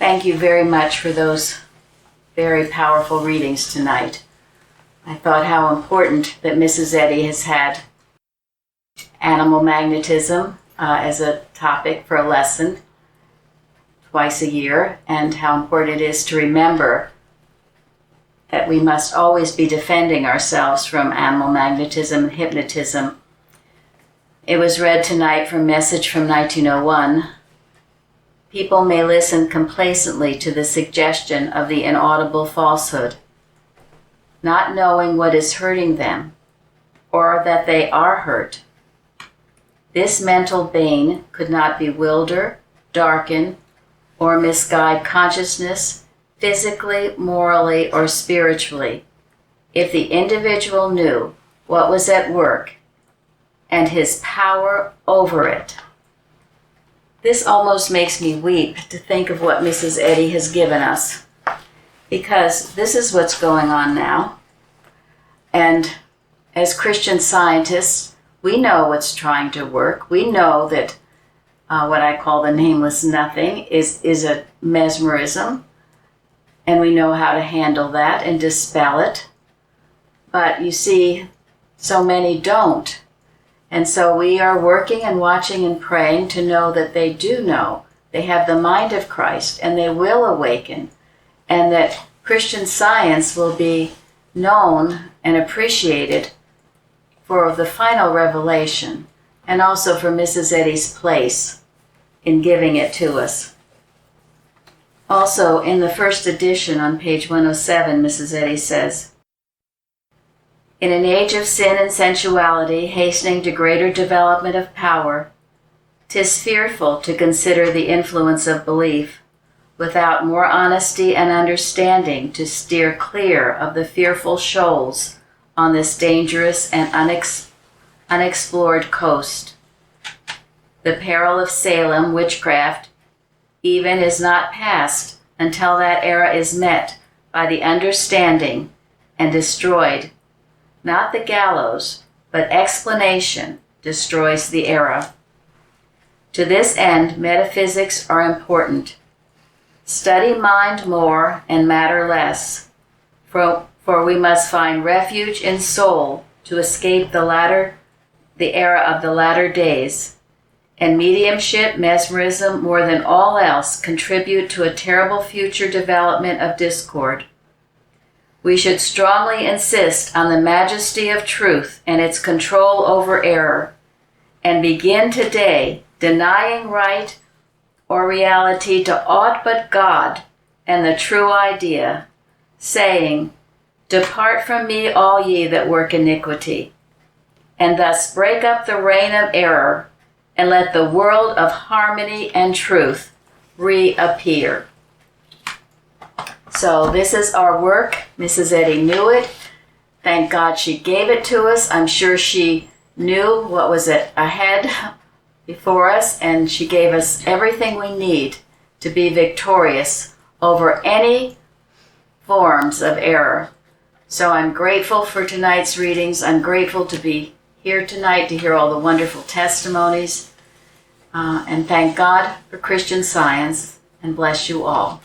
Thank you very much for those very powerful readings tonight. I thought how important that Mrs. Eddy has had animal magnetism as a topic for a lesson twice a year, and how important it is to remember that we must always be defending ourselves from animal magnetism and hypnotism. It was read tonight from Message from 1901. People may listen complacently to the suggestion of the inaudible falsehood, not knowing what is hurting them, or that they are hurt. This mental bane could not bewilder, darken, or misguide consciousness physically, morally, or spiritually if the individual knew what was at work and his power over it. This almost makes me weep to think of what Mrs. Eddy has given us, because this is what's going on now. And as Christian scientists, we know what's trying to work. We know that what I call the nameless nothing is a mesmerism, and we know how to handle that and dispel it. But you see, so many don't. And so we are working and watching and praying to know that they do know. They have the mind of Christ, and they will awaken, and that Christian Science will be known and appreciated for the final revelation, and also for Mrs. Eddy's place in giving it to us. Also, in the first edition on page 107, Mrs. Eddy says, "In an age of sin and sensuality hastening to greater development of power, 'tis fearful to consider the influence of belief, without more honesty and understanding to steer clear of the fearful shoals on this dangerous and unexplored coast. The peril of Salem witchcraft even is not past until that era is met by the understanding and destroyed. Not the gallows, but explanation destroys the era. To this end, metaphysics are important. Study mind more and matter less, for we must find refuge in soul to escape the era of the latter days. And mediumship, mesmerism, more than all else, contribute to a terrible future development of discord. We should strongly insist on the majesty of truth and its control over error, and begin today denying right or reality to aught but God and the true idea, saying, 'Depart from me, all ye that work iniquity,' and thus break up the reign of error, and let the world of harmony and truth reappear." So this is our work. Mrs. Eddy knew it. Thank God she gave it to us. I'm sure she knew what was ahead before us, and she gave us everything we need to be victorious over any forms of error. So I'm grateful for tonight's readings. I'm grateful to be here tonight to hear all the wonderful testimonies. And thank God for Christian Science, and bless you all.